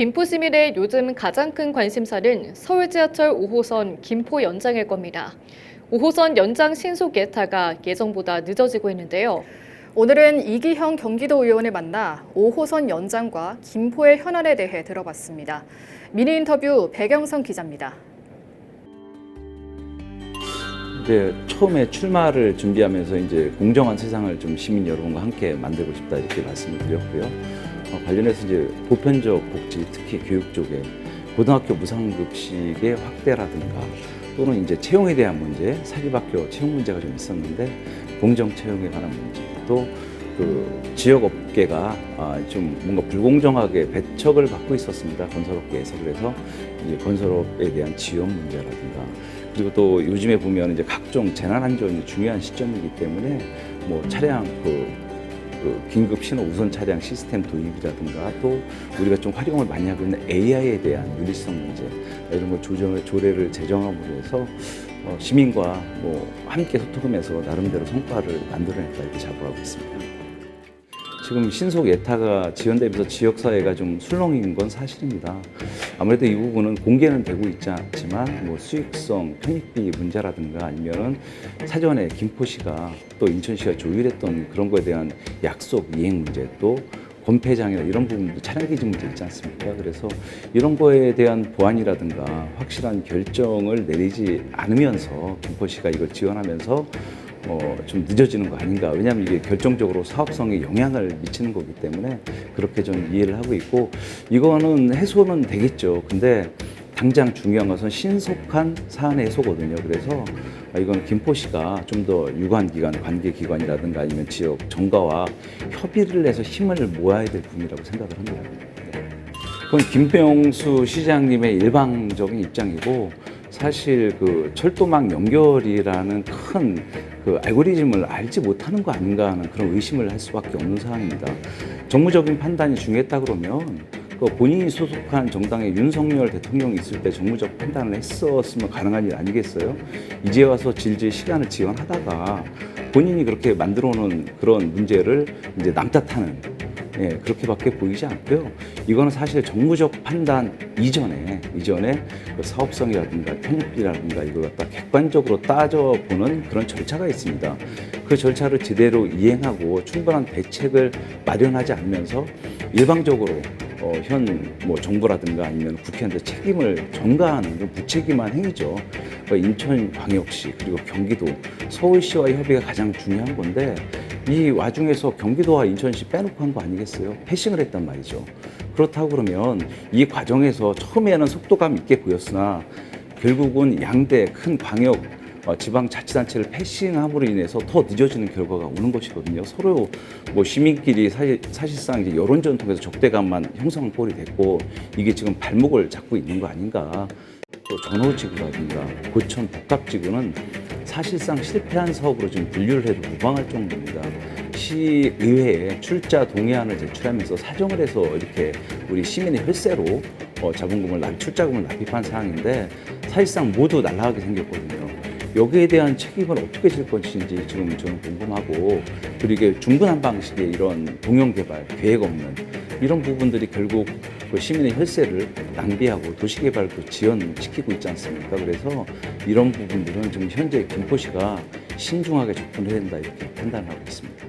김포 시민의 요즘 가장 큰 관심사는 서울 지하철 5호선 김포 연장일 겁니다. 5호선 연장 신속 예타가 예정보다 늦어지고 있는데요. 오늘은 이기형 경기도 의원을 만나 5호선 연장과 김포의 현안에 대해 들어봤습니다. 미니 인터뷰 배경선 기자입니다. 이제 처음에 출마를 준비하면서 이제 공정한 세상을 좀 시민 여러분과 함께 만들고 싶다 이렇게 말씀을 드렸고요. 관련해서 이제 보편적 복지, 특히 교육 쪽에 고등학교 무상급식의 확대라든가 또는 이제 채용에 대한 문제, 사립학교 채용 문제가 좀 있었는데 공정 채용에 관한 문제, 또 그 지역 업계가 좀 뭔가 불공정하게 배척을 받고 있었습니다. 건설업계에서. 그래서 이제 건설업에 대한 지원 문제라든가, 그리고 또 요즘에 보면 이제 각종 재난안전이 중요한 시점이기 때문에 뭐 차량 그 긴급 신호 우선 차량 시스템 도입이라든가, 또 우리가 좀 활용을 많이 하고 있는 AI에 대한 윤리성 문제, 이런 걸 조례를 제정함으로 해서 시민과 뭐 함께 소통하면서 나름대로 성과를 만들어냈다 이렇게 자부하고 있습니다. 지금 신속 예타가 지연되면서 지역사회가 좀 술렁인 건 사실입니다. 아무래도 이 부분은 공개는 되고 있지 않지만 뭐 수익성, 편입비 문제라든가 아니면은 사전에 김포시가 또 인천시가 조율했던 그런 거에 대한 약속 이행 문제, 또 권폐장이나 이런 부분도 차량 기준 문제 있지 않습니까? 그래서 이런 거에 대한 보완이라든가 확실한 결정을 내리지 않으면서 김포시가 이걸 지원하면서 좀 늦어지는 거 아닌가. 왜냐하면 이게 결정적으로 사업성에 영향을 미치는 거기 때문에 그렇게 좀 이해를 하고 있고, 이거는 해소는 되겠죠. 근데 당장 중요한 것은 신속한 사안 해소거든요. 그래서 이건 김포시가 좀 더 유관기관, 관계기관이라든가 아니면 지역 정가와 협의를 해서 힘을 모아야 될 부분이라고 생각을 합니다. 그건 김병수 시장님의 일방적인 입장이고, 사실 그 철도망 연결이라는 큰 그 알고리즘을 알지 못하는 거 아닌가 하는 그런 의심을 할 수밖에 없는 상황입니다. 정무적인 판단이 중요했다 그러면 그 본인이 소속한 정당의 윤석열 대통령이 있을 때 정무적 판단을 했었으면 가능한 일 아니겠어요? 이제 와서 질질 시간을 지연하다가 본인이 그렇게 만들어 놓은 그런 문제를 이제 남 탓하는, 그렇게밖에 보이지 않고요. 이거는 사실 정무적 판단 이전에 그 사업성이라든가 편입비라든가 이걸 갖다 객관적으로 따져보는 그런 절차가 있습니다. 그 절차를 제대로 이행하고 충분한 대책을 마련하지 않으면서 일방적으로 현 뭐 정부라든가 아니면 국회한테 책임을 전가하는 그런 무책임한 행위죠. 인천광역시 그리고 경기도, 서울시와의 협의가 가장 중요한 건데, 이 와중에서 경기도와 인천시 빼놓고 한 거 아니겠어요? 패싱을 했단 말이죠. 그렇다고 그러면 이 과정에서 처음에는 속도감 있게 보였으나 결국은 양대 큰 광역 지방자치단체를 패싱함으로 인해서 더 늦어지는 결과가 오는 것이거든요. 서로 뭐 시민끼리 사실상 이제 여론전통에서 적대감만 형성한 꼴이 됐고, 이게 지금 발목을 잡고 있는 거 아닌가. 또 전호지구라든가 고천 복합지구는 사실상 실패한 사업으로 지금 분류를 해도 무방할 정도입니다. 시의회에 출자 동의안을 제출하면서 사정을 해서 이렇게 우리 시민의 혈세로 출자금을 납입한 사항인데 사실상 모두 날아가게 생겼거든요. 여기에 대한 책임을 어떻게 질 것인지 지금 저는 궁금하고, 그리고 이게 중분한 방식의 이런 동형개발, 계획 없는 이런 부분들이 결국 그 시민의 혈세를 낭비하고 도시개발도 지연시키고 있지 않습니까? 그래서 이런 부분들은 지금 현재 김포시가 신중하게 접근해야 된다 이렇게 판단하고 있습니다.